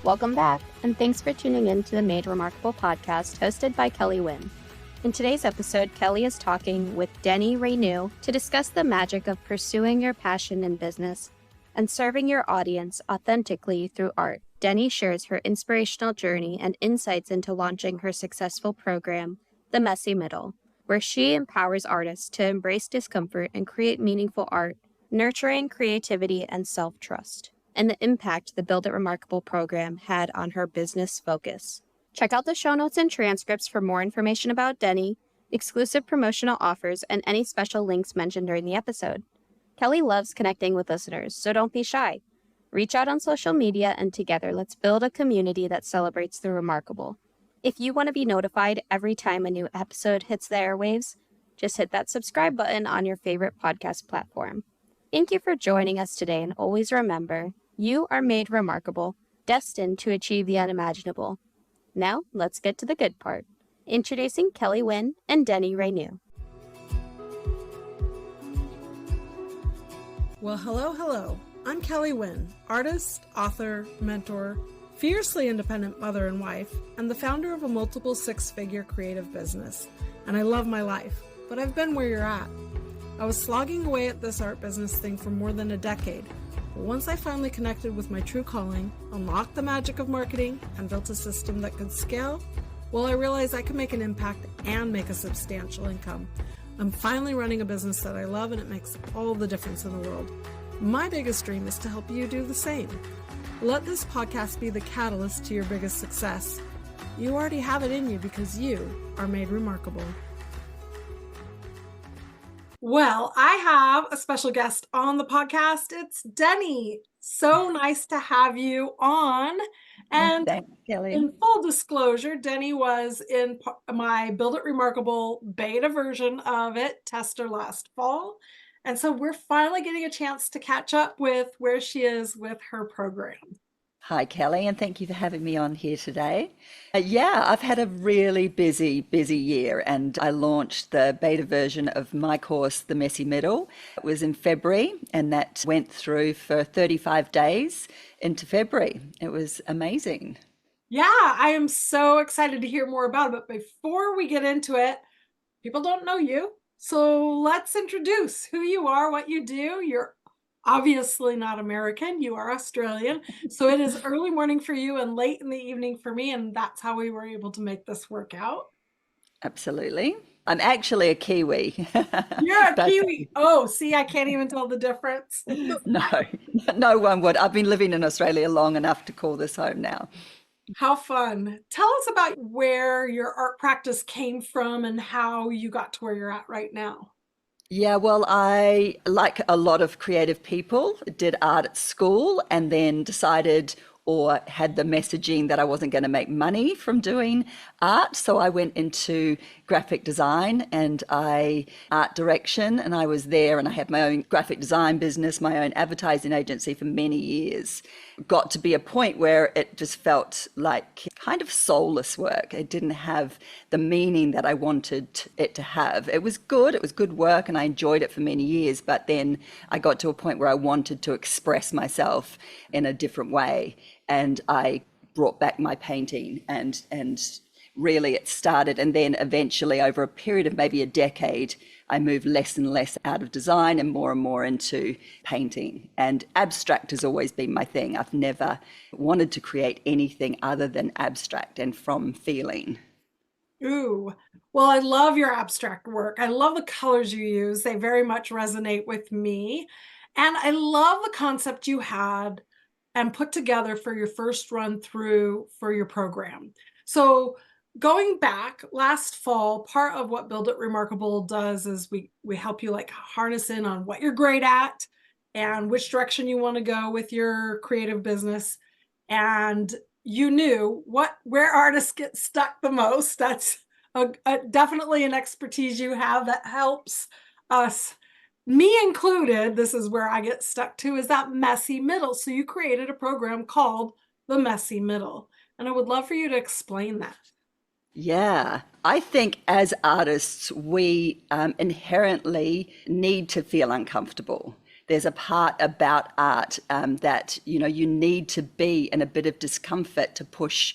Welcome back, and thanks for tuning in to the Made Remarkable podcast hosted by Kellee Wynn. In today's episode, Kellee is talking with Deni Rayneau to discuss the magic of pursuing your passion in business and serving your audience authentically through art. Deni shares her inspirational journey and insights into launching her successful program, The Messy Middle, where she empowers artists to embrace discomfort and create meaningful art, nurturing creativity and self-trust, and the impact the Build It Remarkable program had on her business focus. Check out the show notes and transcripts for more information about Deni, exclusive promotional offers, and any special links mentioned during the episode. Kellee loves connecting with listeners, so don't be shy. Reach out on social media, and together let's build a community that celebrates the remarkable. If you want to be notified every time a new episode hits the airwaves, just hit that subscribe button on your favorite podcast platform. Thank you for joining us today, and always remember, you are made remarkable, destined to achieve the unimaginable. Now, let's get to the good part. Introducing Kellee Wynn and Deni Rayneau. Well, hello. I'm Kellee Wynn, artist, author, mentor, fiercely independent mother and wife, and the founder of a multiple six-figure creative business. And I love my life, but I've been where you're at. I was slogging away at this art business thing for more than a decade. But once I finally connected with my true calling, unlocked the magic of marketing, and built a system that could scale, well, I realized I could make an impact and make a substantial income. I'm finally running a business that I love, and it makes all the difference in the world. My biggest dream is to help you do the same. Let this podcast be the catalyst to your biggest success. You already have it in you because you are made remarkable. Well, I have a special guest on the podcast. It's Deni. So nice to have you on. And thanks, Kellee. In full disclosure, Deni was in my Build It Remarkable beta version of it, tester last fall. And so we're finally getting a chance to catch up with where she is with her program. Hi, Kellee, and thank you for having me on here today. I've had a really busy year, and I launched the beta version of my course, The Messy Middle. It was in February, and that went through for 35 days into February. It was amazing. Yeah, I am so excited to hear more about it. But before we get into it, people don't know you. So let's introduce who you are, what you do. You're obviously not American, you are Australian. So it is early morning for you and late in the evening for me. And that's how we were able to make this work out. Absolutely. I'm actually a Kiwi. You're a Kiwi. Oh, see, I can't even tell the difference. No one would. I've been living in Australia long enough to call this home now. How fun. Tell us about where your art practice came from and how you got to where you're at right now. Yeah, well, I, like a lot of creative people, did art at school and then decided or had the messaging that I wasn't going to make money from doing art. So I went into graphic design and art direction, and I was there, and I had my own graphic design business, my own advertising agency for many years. Got to be a point where it just felt like kind of soulless work. It didn't have the meaning that I wanted it to have. It was good work, and I enjoyed it for many years, but then I got to a point where I wanted to express myself in a different way. And I brought back my painting, and really it started. And then eventually, over a period of maybe a decade, I moved less and less out of design and more into painting. And abstract has always been my thing. I've never wanted to create anything other than abstract and from feeling. Ooh, well, I love your abstract work. I love the colors you use. They very much resonate with me. And I love the concept you had and put together for your first run through for your program. So going back last fall, part of what Build It Remarkable does is we help you like harness in on what you're great at and which direction you want to go with your creative business. And you knew where artists get stuck the most. That's definitely an expertise you have that helps us, me included. This is where I get stuck too, is that messy middle. So you created a program called The Messy Middle. And I would love for you to explain that. Yeah, I think as artists, we inherently need to feel uncomfortable there's a part about art that, you know, you need to be in a bit of discomfort to push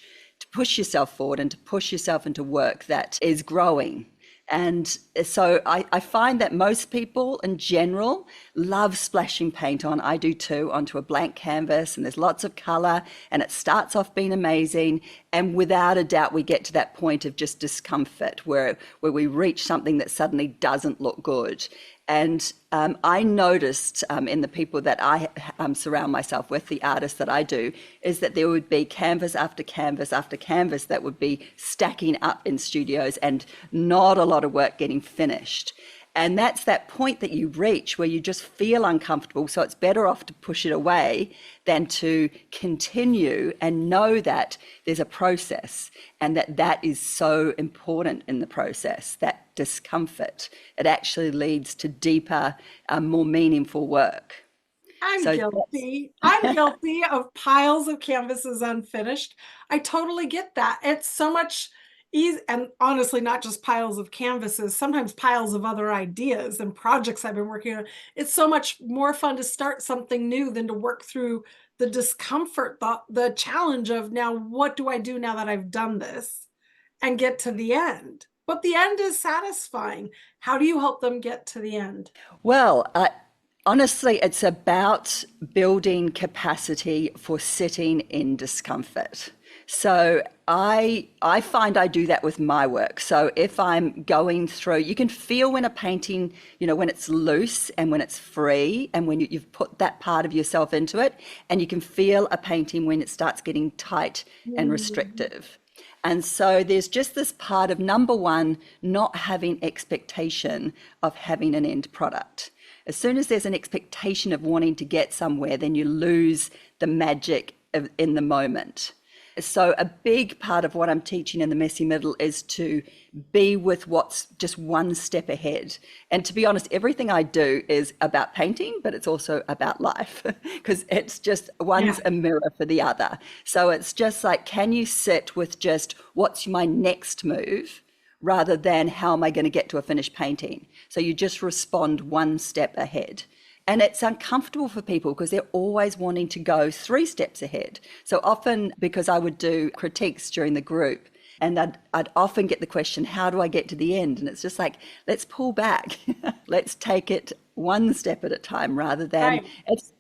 yourself forward and to push yourself into work that is growing. And so I find that most people in general love splashing paint on. I do too, onto a blank canvas, and there's lots of color and it starts off being amazing. And without a doubt, we get to that point of just discomfort where we reach something that suddenly doesn't look good. And I noticed in the people that I surround myself with, the artists that I do, is that there would be canvas after canvas after canvas that would be stacking up in studios and not a lot of work getting finished. And that's that point that you reach where you just feel uncomfortable. So it's better off to push it away than to continue and know that there's a process and that is so important in the process, that discomfort. It actually leads to deeper, more meaningful work. I'm guilty. I'm guilty of piles of canvases unfinished. I totally get that. It's so much easy, and honestly, not just piles of canvases, sometimes piles of other ideas and projects I've been working on. It's so much more fun to start something new than to work through the discomfort, the challenge of, now what do I do now that I've done this, and get to the end. But the end is satisfying. How do you help them get to the end? Well, honestly, it's about building capacity for sitting in discomfort. So I find I do that with my work. So if I'm going through, you can feel when a painting, you know, when it's loose and when it's free and when you've put that part of yourself into it, and you can feel a painting when it starts getting tight and restrictive. And so there's just this part of, number one, not having expectation of having an end product. As soon as there's an expectation of wanting to get somewhere, then you lose the magic in the moment. So a big part of what I'm teaching in the messy middle is to be with what's just one step ahead. And to be honest, everything I do is about painting, but it's also about life, because it's just one's a mirror for the other. So it's just like, can you sit with just what's my next move rather than how am I going to get to a finished painting? So you just respond one step ahead. And it's uncomfortable for people because they're always wanting to go 3 steps ahead. So often, because I would do critiques during the group, and I'd often get the question, how do I get to the end? And it's just like, let's pull back. Let's take it one step at a time rather than it's.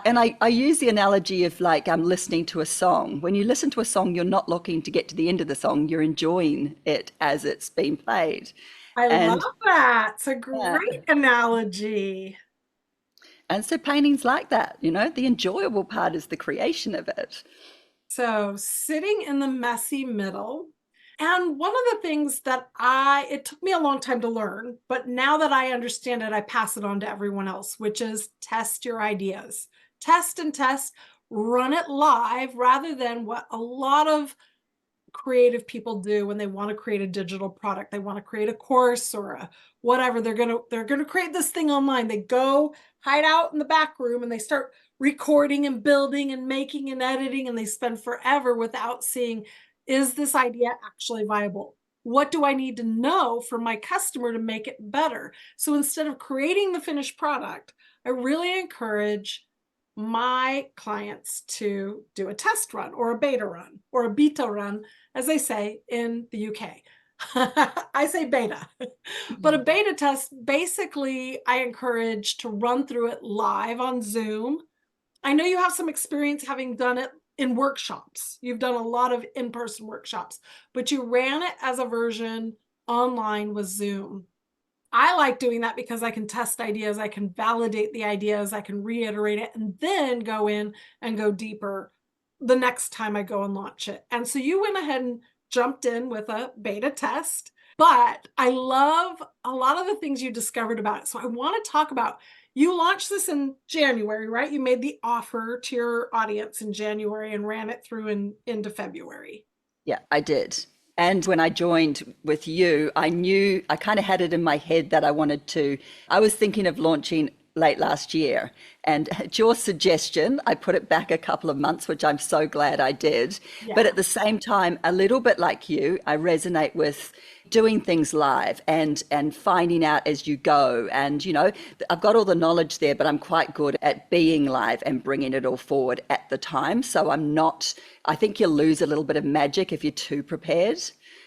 And I use the analogy of like I'm listening to a song. When you listen to a song, you're not looking to get to the end of the song. You're enjoying it as it's being played. I love that. It's a great analogy. And so painting's like that, you know, the enjoyable part is the creation of it. So sitting in the messy middle. And one of the things that it took me a long time to learn, but now that I understand it, I pass it on to everyone else, which is test your ideas. Test and test, run it live rather than what a lot of creative people do when they want to create a digital product. They want to create a course or a whatever. They're going to create this thing online. They go hide out in the back room and they start recording and building and making and editing, and they spend forever without seeing, is this idea actually viable? What do I need to know from my customer to make it better? So instead of creating the finished product, I really encourage my clients to do a test run or a beta run or a beta run, as they say in the UK. I say beta, but a beta test, basically, I encourage to run through it live on Zoom. I know you have some experience having done it in workshops. You've done a lot of in-person workshops, but you ran it as a version online with Zoom. I like doing that because I can test ideas, I can validate the ideas, I can reiterate it, and then go in and go deeper the next time I go and launch it. And so you went ahead and jumped in with a beta test, but I love a lot of the things you discovered about it. So I want to talk about, you launched this in January, right? You made the offer to your audience in January and ran it through into February. Yeah, I did. And when I joined with you, I knew, I kind of had it in my head that I was thinking of launching late last year. And at your suggestion, I put it back a couple of months, which I'm so glad I did. Yeah. But at the same time, a little bit like you, I resonate with doing things live and finding out as you go. And, I've got all the knowledge there, but I'm quite good at being live and bringing it all forward at the time. So I think you'll lose a little bit of magic if you're too prepared.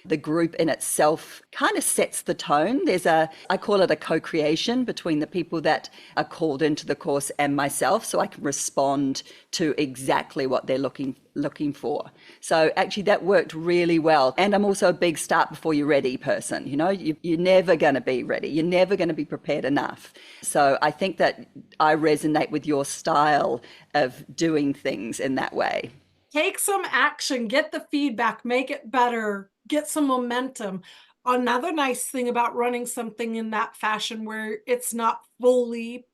The group in itself kind of sets the tone. I call it a co-creation between the people that are called into the course and myself, so I can respond to exactly what they're looking for. So actually that worked really well. And I'm also a big start before you're ready person. You're never going to be ready. You're never going to be prepared enough. So I think that I resonate with your style of doing things in that way. Take some action, get the feedback, make it better, get some momentum. Another nice thing about running something in that fashion where it's not fully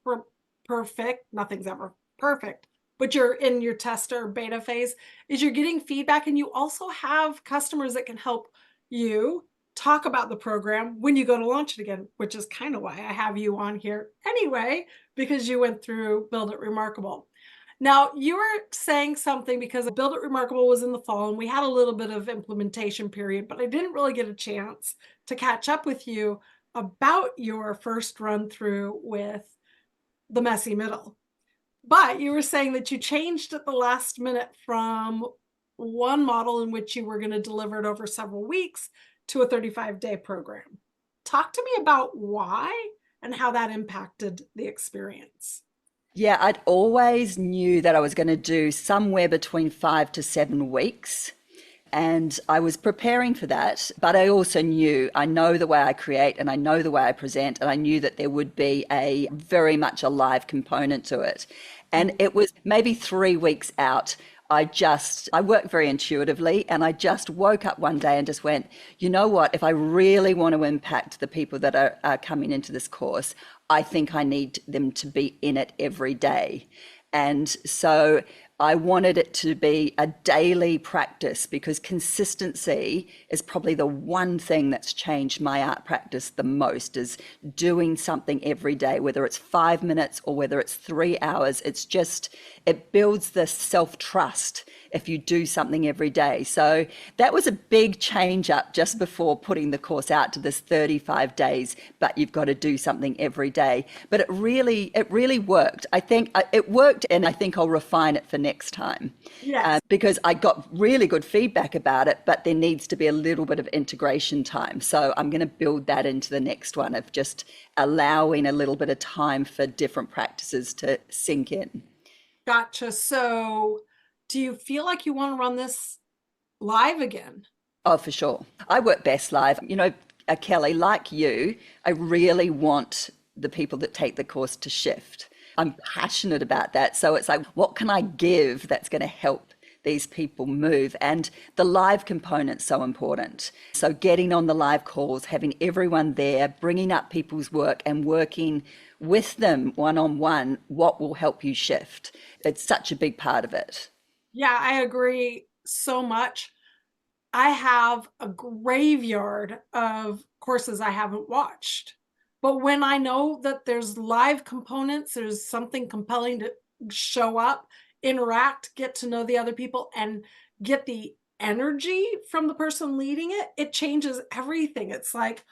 perfect, nothing's ever perfect, but you're in your test or beta phase, is you're getting feedback, and you also have customers that can help you talk about the program when you go to launch it again, which is kind of why I have you on here anyway, because you went through Build It Remarkable. Now, you were saying something because Build It Remarkable was in the fall and we had a little bit of implementation period, but I didn't really get a chance to catch up with you about your first run through with the messy middle. But you were saying that you changed at the last minute from one model in which you were going to deliver it over several weeks to a 35-day program. Talk to me about why and how that impacted the experience. Yeah, I'd always knew that I was going to do somewhere between 5 to 7 weeks. And I was preparing for that. But I also I know the way I create and I know the way I present. And I knew that there would be a very much a live component to it. And it was maybe 3 weeks out. I work very intuitively, and I just woke up one day and just went, you know what, if I really want to impact the people that are coming into this course, I think I need them to be in it every day. And so I wanted it to be a daily practice, because consistency is probably the one thing that's changed my art practice the most, is doing something every day, whether it's 5 minutes or whether it's 3 hours. It builds the self-trust if you do something every day. So that was a big change up just before putting the course out to this 35 days, but you've got to do something every day. But it really worked. I think it worked, and I think I'll refine it for next time. Yes. Because I got really good feedback about it, but there needs to be a little bit of integration time. So I'm going to build that into the next one, of just allowing a little bit of time for different practices to sink in. Gotcha. So do you feel like you want to run this live again? Oh, for sure. I work best live. Kellee, like you, I really want the people that take the course to shift. I'm passionate about that. So it's like, what can I give that's going to help these people move? And the live component's so important. So getting on the live calls, having everyone there, bringing up people's work and working with them one-on-one, what will help you shift? It's such a big part of it. Yeah, I agree so much. I have a graveyard of courses I haven't watched. But when I know that there's live components, there's something compelling to show up, interact, get to know the other people, and get the energy from the person leading it, it changes everything. It's like,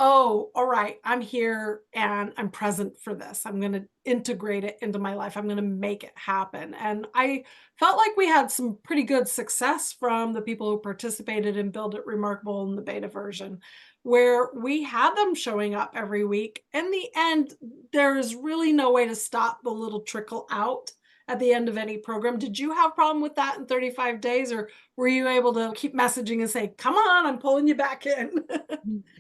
oh, all right, I'm here and I'm present for this. I'm going to integrate it into my life. I'm going to make it happen. And I felt like we had some pretty good success from the people who participated in Build It Remarkable in the beta version, where we had them showing up every week. In the end, there is really no way to stop the little trickle out at the end of any program. Did you have a problem with that in 35 days, or were you able to keep messaging and say, come on, I'm pulling you back in?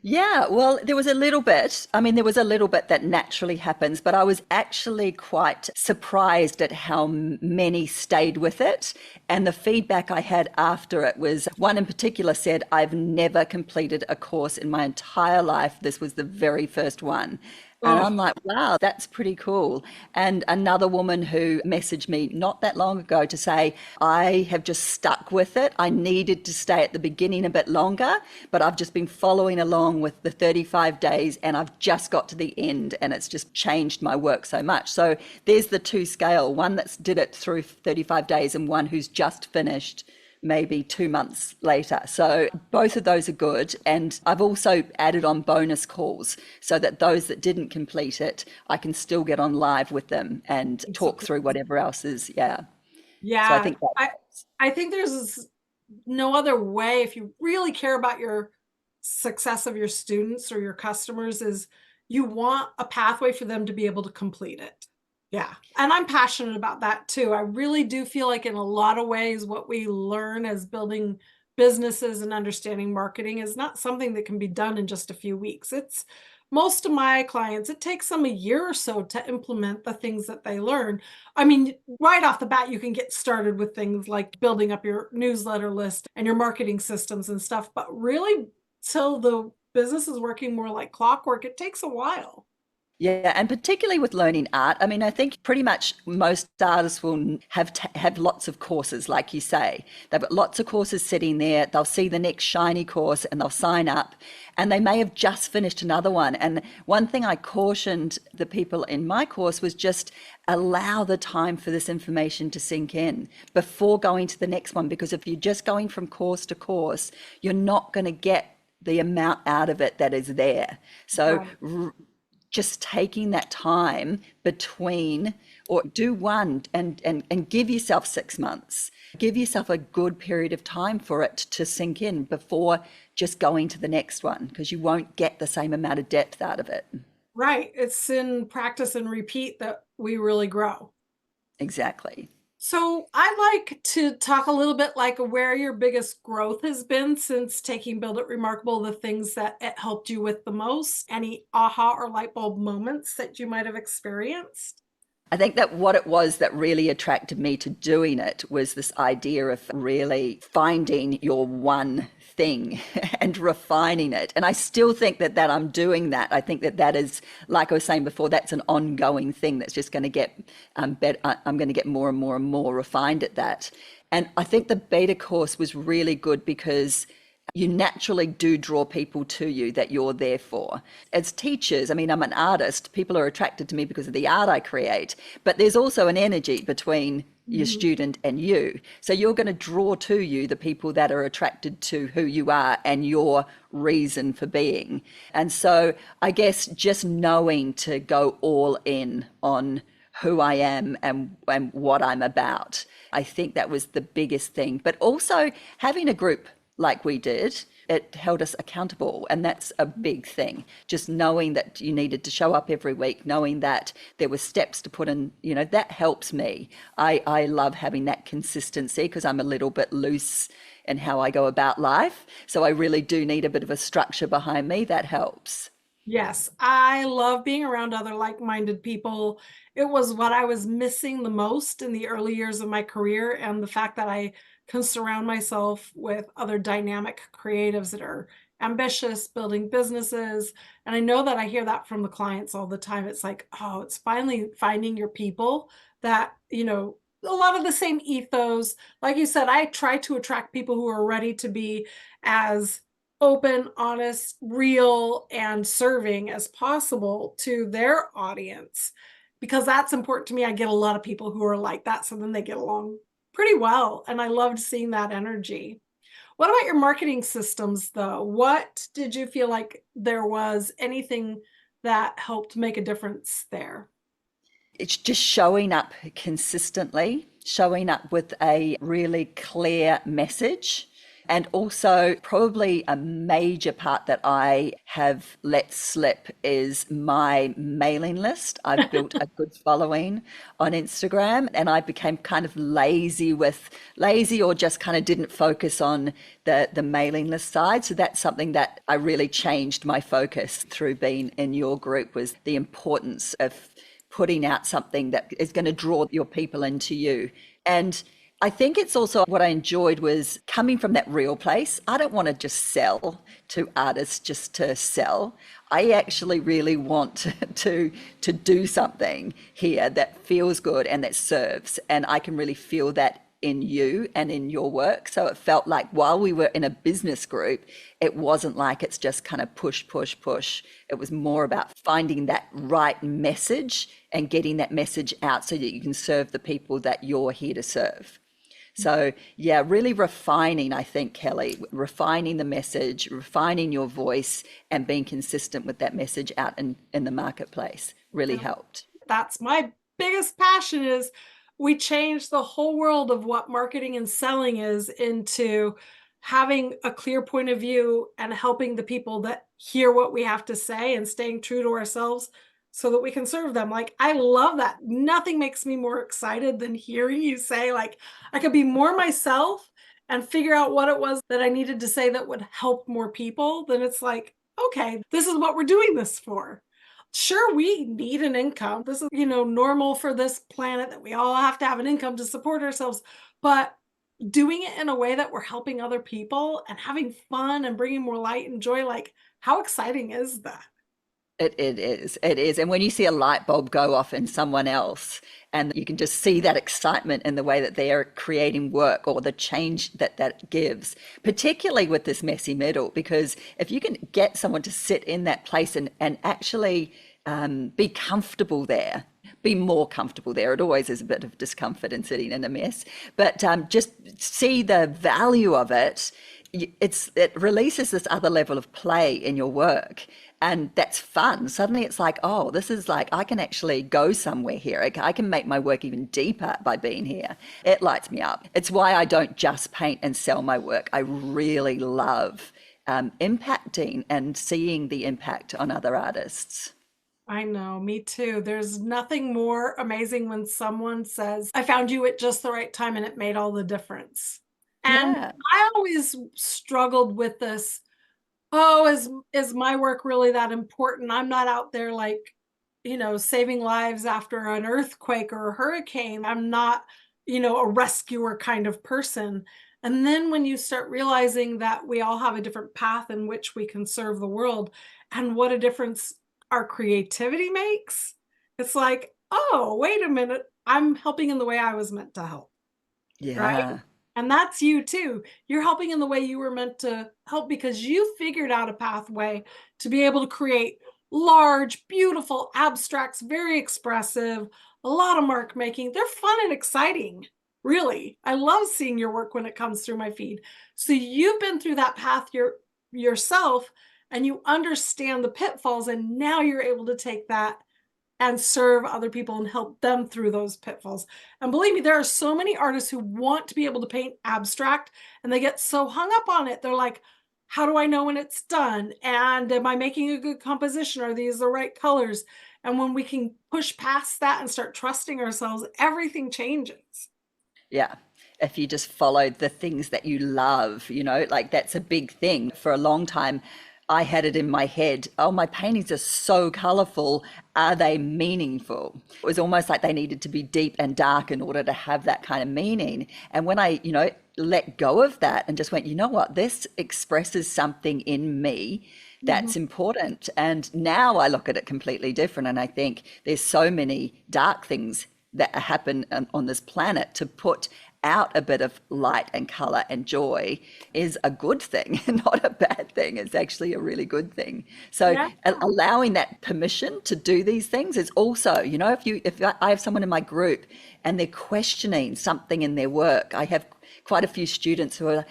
Yeah, well, there was a little bit. There was a little bit that naturally happens, but I was actually quite surprised at how many stayed with it. And the feedback I had after it was, one in particular said, I've never completed a course in my entire life. This was the very first one. And Oh, I'm like, wow, that's pretty cool. And another woman who messaged me not that long ago to say, I have just stuck with it. I needed to stay at the beginning a bit longer, but I've just been following along with the 35 days and I've just got to the end and it's just changed my work so much. So there's the two scale, one that's did it through 35 days and one who's just finished maybe 2 months later. So both of those are good. And I've also added on bonus calls so that those that didn't complete it, I can still get on live with them and talk through whatever else is. Yeah. So I yeah. think that I think there's no other way if you really care about your success of your students or your customers is you want a pathway for them to be able to complete it. Yeah. And I'm passionate about that too. I really do feel like in a lot of ways what we learn as building businesses and understanding marketing is not something that can be done in just a few weeks. It's most of my clients, it takes them a year or so to implement the things that they learn. I mean, right off the bat, you can get started with things like building up your newsletter list and your marketing systems and stuff. But really, till the business is working more like clockwork, it takes a while. yeah, and particularly with learning art, I mean, I think pretty much most artists will have lots of courses, like you say. They've got lots of courses sitting there. They'll see the next shiny course and they'll sign up, and they may have just finished another one. And one thing I cautioned the people in my course was just allow the time for this information to sink in before going to the next one, because if you're just going from course to course, you're not going to get the amount out of it that is there. So Right. just taking that time between, or do one and give yourself 6 months, give yourself a good period of time for it to sink in before just going to the next one, because you won't get the same amount of depth out of it. Right. It's in practice and repeat that we really grow. Exactly. So I like to talk a little bit like where your biggest growth has been since taking Build It Remarkable, the things that it helped you with the most, any aha or light bulb moments that you might have experienced. I think that what it was that really attracted me to doing it was this idea of really finding your one thing and refining it. And I still think that I'm doing that. I think that is, like I was saying before, that's an ongoing thing that's just going to get better. I'm going to get more and more and more refined at that. And I think the beta course was really good because you naturally do draw people to you that you're there for. As teachers, I mean, I'm an artist. People are attracted to me because of the art I create, but there's also an energy between your student and you. So you're going to draw to you the people that are attracted to who you are and your reason for being. And so I guess just knowing to go all in on who I am and what I'm about. I think that was the biggest thing. But also having a group like we did, it held us accountable. And that's a big thing. Just knowing that you needed to show up every week, knowing that there were steps to put in, that helps me. I love having that consistency because I'm a little bit loose in how I go about life. So I really do need a bit of a structure behind me that helps. Yes, I love being around other like-minded people. It was what I was missing the most in the early years of my career, and the fact that I can surround myself with other dynamic creatives that are ambitious, building businesses. And I know that I hear that from the clients all the time. It's like, oh, it's finally finding your people that, a lot of the same ethos. Like you said, I try to attract people who are ready to be as open, honest, real, and serving as possible to their audience because that's important to me. I get a lot of people who are like that, so then they get along pretty well. And I loved seeing that energy. What about your marketing systems, though? What did you feel like there was anything that helped make a difference there? It's just showing up consistently, showing up with a really clear message. And also, probably a major part that I have let slip is my mailing list. I've built a good following on Instagram and I became kind of lazy or just kind of didn't focus on the mailing list side. So that's something that I really changed my focus through being in your group, was the importance of putting out something that is going to draw your people into you. And I think it's also what I enjoyed was coming from that real place. I don't want to just sell to artists just to sell. I actually really want to do something here that feels good and that serves. And I can really feel that in you and in your work. So it felt like while we were in a business group, it wasn't like it's just kind of push, push, push. It was more about finding that right message and getting that message out so that you can serve the people that you're here to serve. So, yeah, really refining, I think, Kellee, refining the message, refining your voice, and being consistent with that message out in the marketplace really helped. That's my biggest passion is we change the whole world of what marketing and selling is into having a clear point of view and helping the people that hear what we have to say and staying true to ourselves so that we can serve them. Like, I love that. Nothing makes me more excited than hearing you say, like, I could be more myself and figure out what it was that I needed to say that would help more people. Then it's like, okay, this is what we're doing this for. Sure, we need an income. This is, normal for this planet that we all have to have an income to support ourselves. But doing it in a way that we're helping other people and having fun and bringing more light and joy, like, how exciting is that? It is. It is. And when you see a light bulb go off in someone else, and you can just see that excitement in the way that they are creating work or the change that that gives, particularly with this messy middle, because if you can get someone to sit in that place and actually be comfortable there, be more comfortable there. It always is a bit of discomfort in sitting in a mess, but just see the value of it. It releases this other level of play in your work, and that's fun. Suddenly it's like, oh, this is like I can actually go somewhere here. I can make my work even deeper by being here. It lights me up. It's why I don't just paint and sell my work. I really love impacting and seeing the impact on other artists. I know, me too. There's nothing more amazing when someone says, I found you at just the right time and it made all the difference. And Yeah. I always struggled with this. Oh, is my work really that important? I'm not out there like, saving lives after an earthquake or a hurricane. I'm not, a rescuer kind of person. And then when you start realizing that we all have a different path in which we can serve the world and what a difference our creativity makes, it's like, oh, wait a minute. I'm helping in the way I was meant to help. Right? Yeah. And that's you too. You're helping in the way you were meant to help because you figured out a pathway to be able to create large, beautiful abstracts, very expressive, a lot of mark making. They're fun and exciting. Really. I love seeing your work when it comes through my feed. So you've been through that path yourself and you understand the pitfalls and now you're able to take that and serve other people and help them through those pitfalls. And believe me, there are so many artists who want to be able to paint abstract and they get so hung up on it. They're like, how do I know when it's done? And am I making a good composition? Are these the right colors? And when we can push past that and start trusting ourselves, everything changes. Yeah. If you just follow the things that you love, like that's a big thing. For a long time, I had it in my head, oh, my paintings are so colorful. Are they meaningful? It was almost like they needed to be deep and dark in order to have that kind of meaning. And when I, let go of that and just went, you know what, this expresses something in me that's important. And now I look at it completely different. And I think there's so many dark things that happen on this planet. To put out a bit of light and color and joy is a good thing, not a bad thing. It's actually a really good thing. So Yeah. allowing that permission to do these things is also, if I have someone in my group and they're questioning something in their work, I have quite a few students who are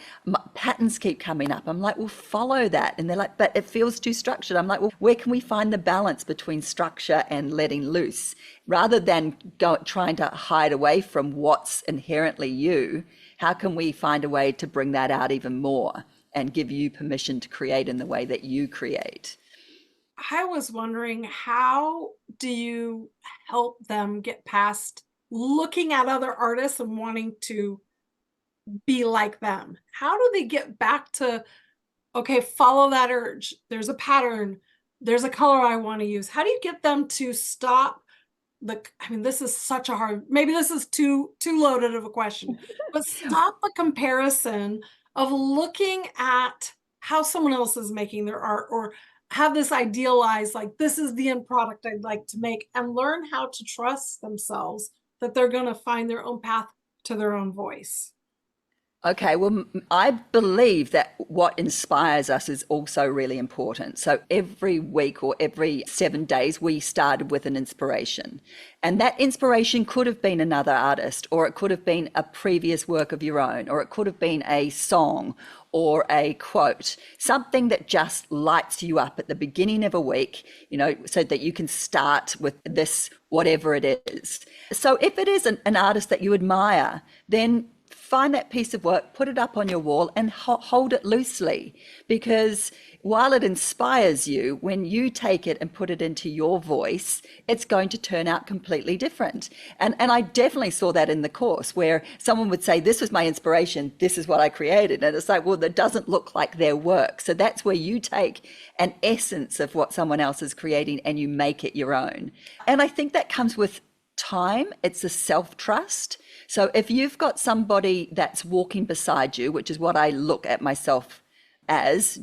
patterns keep coming up. I'm like, well, follow that. And they're like, but it feels too structured. I'm like, well, where can we find the balance between structure and letting loose? Rather than trying to hide away from what's inherently you, how can we find a way to bring that out even more and give you permission to create in the way that you create? I was wondering, how do you help them get past looking at other artists and wanting to be like them? How do they get back to, okay, follow that urge? There's a pattern, there's a color I want to use. How do you get them to stop I mean, this is such a hard, maybe this is too loaded of a question, but stop the comparison of looking at how someone else is making their art, or have this idealized, like, this is the end product I'd like to make, and learn how to trust themselves that they're going to find their own path to their own voice. Okay, well, I believe that what inspires us is also really important. So every week or every 7 days, we started with an inspiration. And that inspiration could have been another artist, or it could have been a previous work of your own, or it could have been a song or a quote, something that just lights you up at the beginning of a week, so that you can start with this, whatever it is. So if it is an artist that you admire, then find that piece of work, put it up on your wall, and hold it loosely, because while it inspires you, when you take it and put it into your voice, it's going to turn out completely different. And I definitely saw that in the course, where someone would say, this was my inspiration, this is what I created. And it's like, well, that doesn't look like their work. So that's where you take an essence of what someone else is creating and you make it your own. And I think that comes with time. It's a self-trust. So if you've got somebody that's walking beside you, which is what I look at myself as,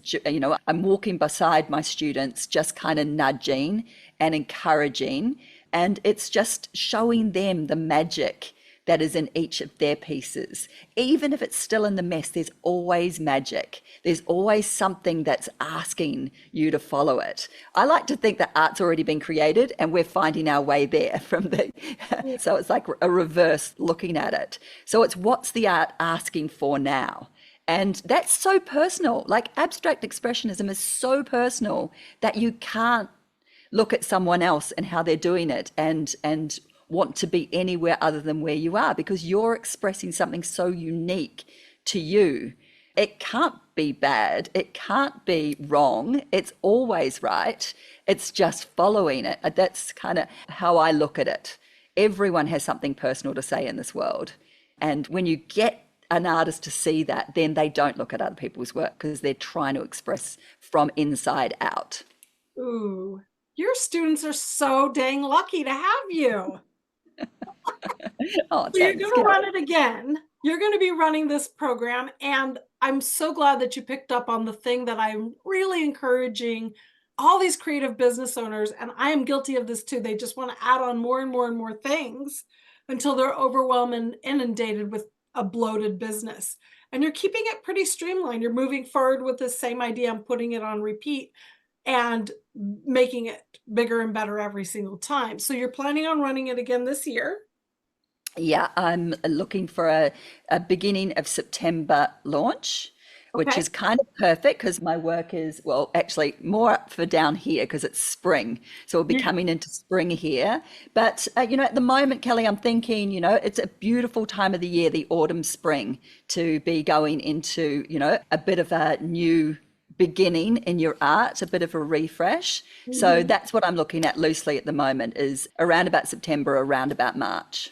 I'm walking beside my students, just kind of nudging and encouraging, and it's just showing them the magic that is in each of their pieces. Even if it's still in the mess, there's always magic. There's always something that's asking you to follow it. I like to think that art's already been created and we're finding our way there so it's like a reverse looking at it. So it's, what's the art asking for now? And that's so personal. Like, abstract expressionism is so personal that you can't look at someone else and how they're doing it and want to be anywhere other than where you are, because you're expressing something so unique to you. It can't be bad. It can't be wrong. It's always right. It's just following it. That's kind of how I look at it. Everyone has something personal to say in this world. And when you get an artist to see that, then they don't look at other people's work, because they're trying to express from inside out. Ooh, your students are so dang lucky to have you. Oh, so you're going to run it again. You're going to be running this program. And I'm so glad that you picked up on the thing that I'm really encouraging all these creative business owners. And I am guilty of this too. They just want to add on more and more and more things until they're overwhelmed and inundated with a bloated business. And you're keeping it pretty streamlined. You're moving forward with the same idea and putting it on repeat and making it bigger and better every single time. So you're planning on running it again this year? Yeah, I'm looking for a beginning of September launch, which is kind of perfect, because my work is, well, actually more for down here because it's spring. So we'll be coming into spring here. But, at the moment, Kellee, I'm thinking, it's a beautiful time of the year, the autumn, spring, to be going into, a bit of a new beginning in your art, a bit of a refresh. So that's what I'm looking at loosely at the moment, is around about September, around about March.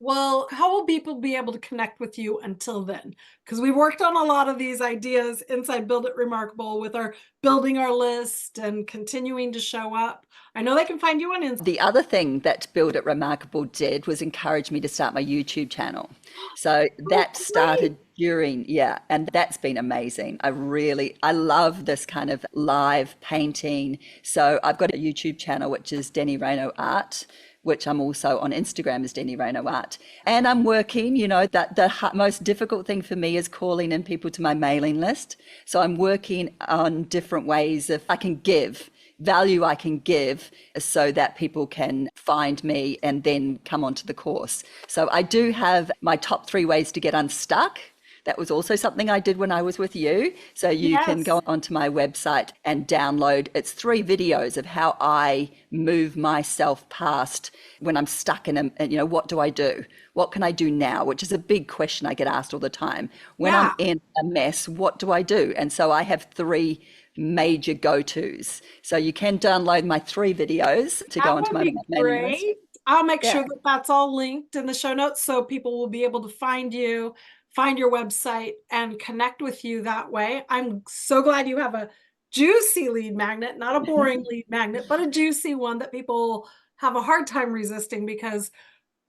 Well, how will people be able to connect with you until then? Because we worked on a lot of these ideas inside Build It Remarkable with our building our list and continuing to show up. I know they can find you on Instagram. The other thing that Build It Remarkable did was encourage me to start my YouTube channel. So that started and that's been amazing. I love this kind of live painting. So I've got a YouTube channel, which is Deni Rayneau Art, which I'm also on Instagram as Deni Rayneau Art. And I'm working, that the most difficult thing for me is calling in people to my mailing list. So I'm working on different ways of I can give so that people can find me and then come onto the course. So I do have my top 3 ways to get unstuck. That was also something I did when I was with you. So you can go onto my website and download. It's 3 videos of how I move myself past when I'm stuck in what do I do? What can I do now? Which is a big question I get asked all the time. When I'm in a mess, what do I do? And so I have 3 major go-tos. So you can download my 3 videos to go onto my mailing list. I'll make sure that that's all linked in the show notes so people will be able to find you, find your website, and connect with you that way. I'm so glad you have a juicy lead magnet, not a boring lead magnet, but a juicy one that people have a hard time resisting because,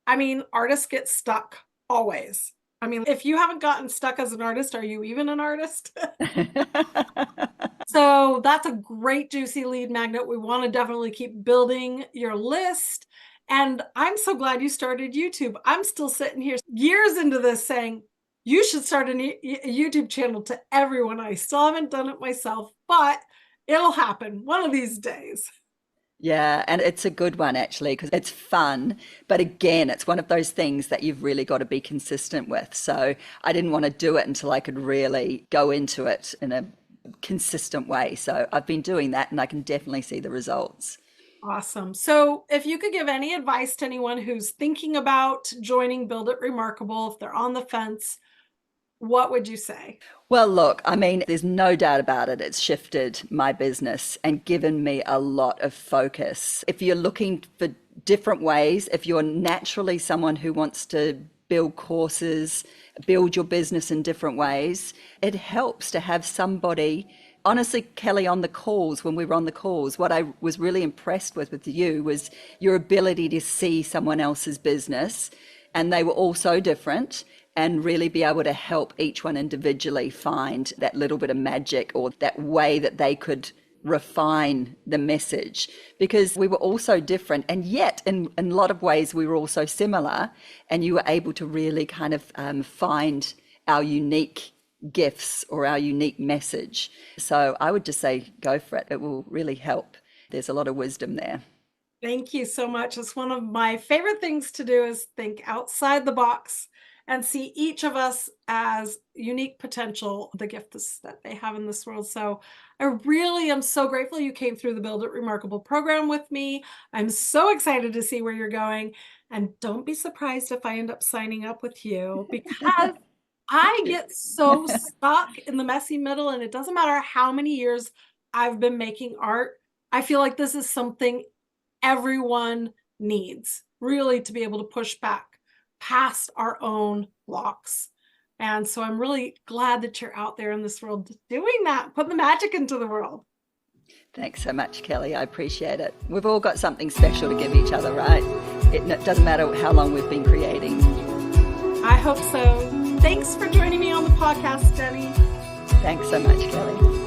I mean, artists get stuck always. I mean, if you haven't gotten stuck as an artist, are you even an artist? So that's a great juicy lead magnet. We want to definitely keep building your list. And I'm so glad you started YouTube. I'm still sitting here years into this saying, you should start a YouTube channel to everyone. I still haven't done it myself, but it'll happen one of these days. Yeah, and it's a good one actually because it's fun. But again, it's one of those things that you've really got to be consistent with. So I didn't want to do it until I could really go into it in a consistent way. So I've been doing that and I can definitely see the results. Awesome. So if you could give any advice to anyone who's thinking about joining Build It Remarkable, if they're on the fence, what would you say? Well, look, I mean, there's no doubt about it. It's shifted my business and given me a lot of focus. If you're looking for different ways, if you're naturally someone who wants to build courses, build your business in different ways, it helps to have somebody. Honestly, Kelly, on the calls, when we were on the calls, what I was really impressed with you was your ability to see someone else's business, and they were all so different, and really be able to help each one individually find that little bit of magic or that way that they could refine the message, because we were all so different, and yet in a lot of ways we were all so similar, and you were able to really kind of find our unique gifts or our unique message. So I would just say go for it. It will really help. There's a lot of wisdom there. Thank you so much. It's one of my favorite things to do is think outside the box and see each of us as unique potential, the gifts that they have in this world. So I really am so grateful you came through the Build It Remarkable program with me. I'm so excited to see where you're going. And don't be surprised if I end up signing up with you, because I get so stuck in the messy middle, and it doesn't matter how many years I've been making art. I feel like this is something everyone needs, really, to be able to push back past our own blocks. And so I'm really glad that you're out there in this world doing that, putting the magic into the world. Thanks so much, Kelly. I appreciate it. We've all got something special to give each other, right? It doesn't matter how long we've been creating. I hope so. Thanks for joining me on the podcast, Deni. Thanks so much, Kelly.